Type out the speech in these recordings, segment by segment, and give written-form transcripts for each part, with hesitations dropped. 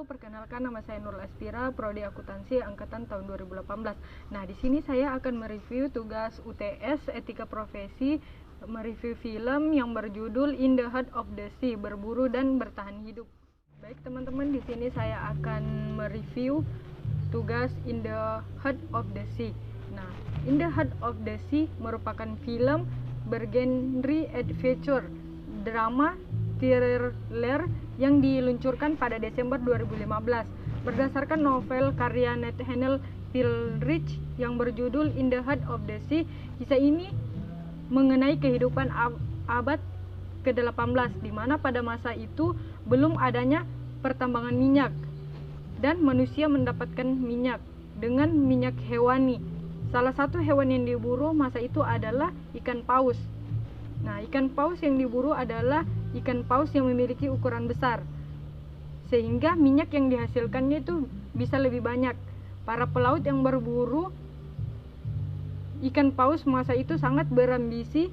Perkenalkan, nama saya Nurul Aspira, Prodi Akuntansi angkatan tahun 2018. Nah, di sini saya akan mereview tugas UTS Etika Profesi, mereview film yang berjudul In the Heart of the Sea, Berburu dan Bertahan Hidup. Baik teman-teman, di sini saya akan mereview tugas In the Heart of the Sea. Nah, In the Heart of the Sea merupakan film bergenre adventure, drama, thriller yang diluncurkan pada Desember 2015 berdasarkan novel karya Nathaniel Piltridge yang berjudul In the Heart of the Sea. Kisah ini mengenai kehidupan abad ke-18 di mana pada masa itu belum adanya pertambangan minyak dan manusia mendapatkan minyak dengan minyak hewani. Salah satu hewan yang diburu masa itu adalah ikan paus. Nah, ikan paus yang diburu adalah ikan paus yang memiliki ukuran besar, sehingga minyak yang dihasilkannya itu bisa lebih banyak. Para pelaut yang berburu ikan paus masa itu sangat berambisi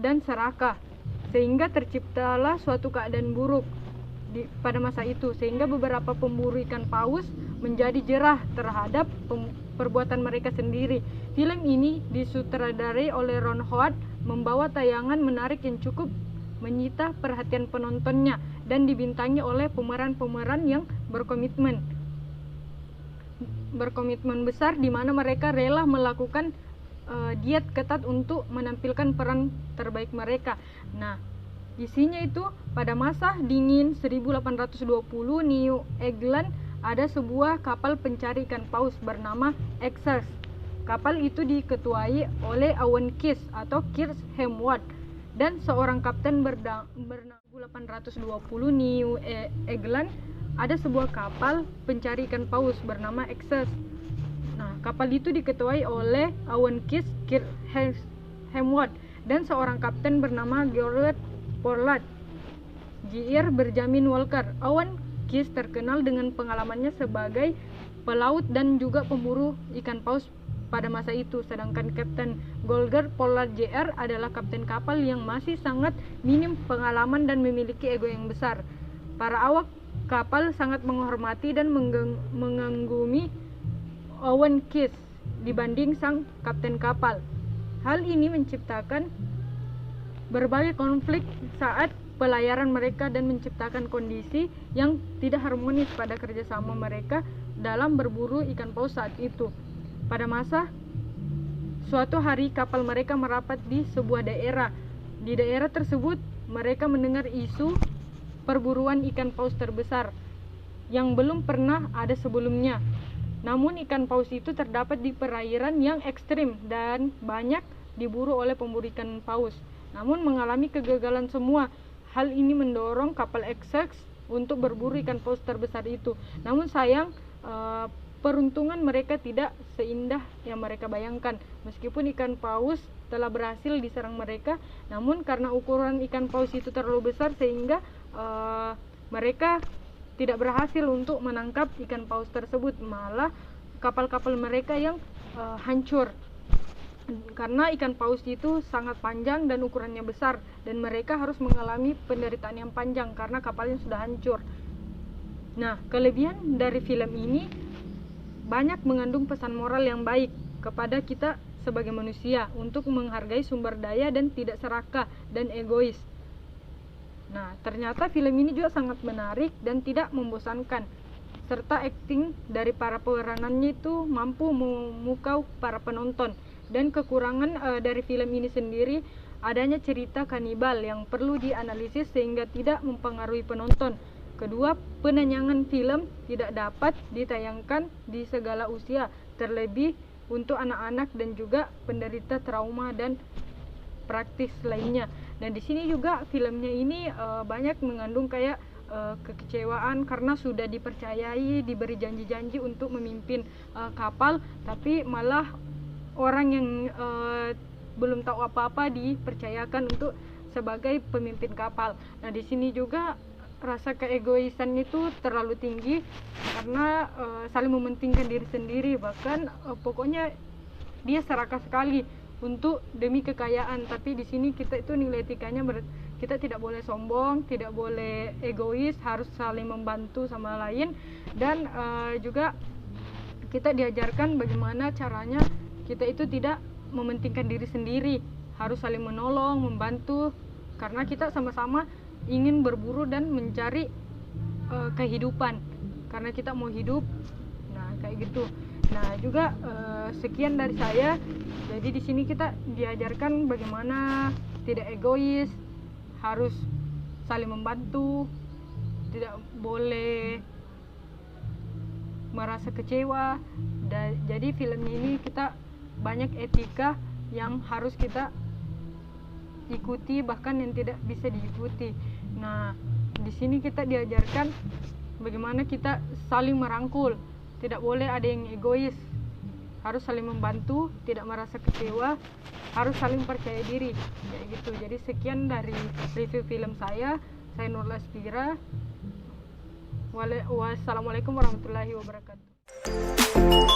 dan serakah, sehingga terciptalah suatu keadaan buruk pada masa itu, sehingga beberapa pemburu ikan paus menjadi jerah terhadap perbuatan mereka sendiri. Film ini disutradarai oleh Ron Howard, membawa tayangan menarik yang cukup menyita perhatian penontonnya dan dibintangi oleh pemeran-pemeran yang berkomitmen besar, di mana mereka rela melakukan diet ketat untuk menampilkan peran terbaik mereka. Nah, isinya itu pada masa dingin 1820 New England ada sebuah kapal pencari ikan paus bernama Essex. Kapal itu diketuai oleh Owen Kiss atau Kirk Hemsworth dan seorang kapten bernama 1820 New England ada sebuah kapal pencari ikan paus bernama Essex. Nah, kapal itu diketuai oleh Owen Kiss, Kirk Hemsworth dan seorang kapten bernama George Pollard. Jr. Benjamin Walker. Owen Kiss terkenal dengan pengalamannya sebagai pelaut dan juga pemburu ikan paus pada masa itu, sedangkan Kapten George Pollard Jr. adalah kapten kapal yang masih sangat minim pengalaman dan memiliki ego yang besar. Para awak kapal sangat menghormati dan mengagumi Owen Kiss dibanding sang kapten kapal. Hal ini menciptakan berbagai konflik saat pelayaran mereka dan menciptakan kondisi yang tidak harmonis pada kerjasama mereka dalam berburu ikan paus saat itu. Pada suatu hari kapal mereka merapat di sebuah daerah. Di daerah tersebut mereka mendengar isu perburuan ikan paus terbesar yang belum pernah ada sebelumnya. Namun ikan paus itu terdapat di perairan yang ekstrim dan banyak diburu oleh pemburu ikan paus, namun mengalami kegagalan semua. Hal ini mendorong kapal Essex untuk berburu ikan paus terbesar itu. Namun sayang, peruntungan mereka tidak seindah yang mereka bayangkan. Meskipun ikan paus telah berhasil diserang mereka, namun karena ukuran ikan paus itu terlalu besar sehingga mereka tidak berhasil untuk menangkap ikan paus tersebut. Malah kapal-kapal mereka yang hancur karena ikan paus itu sangat panjang dan ukurannya besar, dan mereka harus mengalami penderitaan yang panjang karena kapalnya sudah hancur. Nah, kelebihan dari film ini banyak mengandung pesan moral yang baik kepada kita sebagai manusia untuk menghargai sumber daya dan tidak serakah dan egois. Nah, ternyata film ini juga sangat menarik dan tidak membosankan, serta akting dari para pemeranannya itu mampu memukau para penonton. Dan kekurangan dari film ini sendiri adanya cerita kanibal yang perlu dianalisis sehingga tidak mempengaruhi penonton. Kedua, penayangan film tidak dapat ditayangkan di segala usia, terlebih untuk anak-anak dan juga penderita trauma dan praktis lainnya. Dan di sini juga filmnya ini banyak mengandung kayak kekecewaan karena sudah dipercayai, diberi janji-janji untuk memimpin kapal, tapi malah orang yang belum tahu apa-apa dipercayakan untuk sebagai pemimpin kapal. Nah, di sini juga rasa keegoisan itu terlalu tinggi karena saling mementingkan diri sendiri, bahkan pokoknya dia serakah sekali untuk demi kekayaan. Tapi di sini kita itu nilai etikanya kita tidak boleh sombong, tidak boleh egois, harus saling membantu sama lain. Dan juga kita diajarkan bagaimana caranya kita itu tidak mementingkan diri sendiri, harus saling menolong, membantu, karena kita sama-sama ingin berburu dan mencari kehidupan, karena kita mau hidup. Nah, kayak gitu. Nah, juga sekian dari saya. Jadi di sini kita diajarkan bagaimana tidak egois, harus saling membantu, tidak boleh merasa kecewa. Jadi film ini kita banyak etika yang harus kita ikuti, bahkan yang tidak bisa diikuti. Nah, di sini kita diajarkan bagaimana kita saling merangkul, tidak boleh ada yang egois, harus saling membantu, tidak merasa kecewa, harus saling percaya diri, kayak gitu. Jadi sekian dari review film saya Nurul Aspira. Wassalamualaikum warahmatullahi wabarakatuh.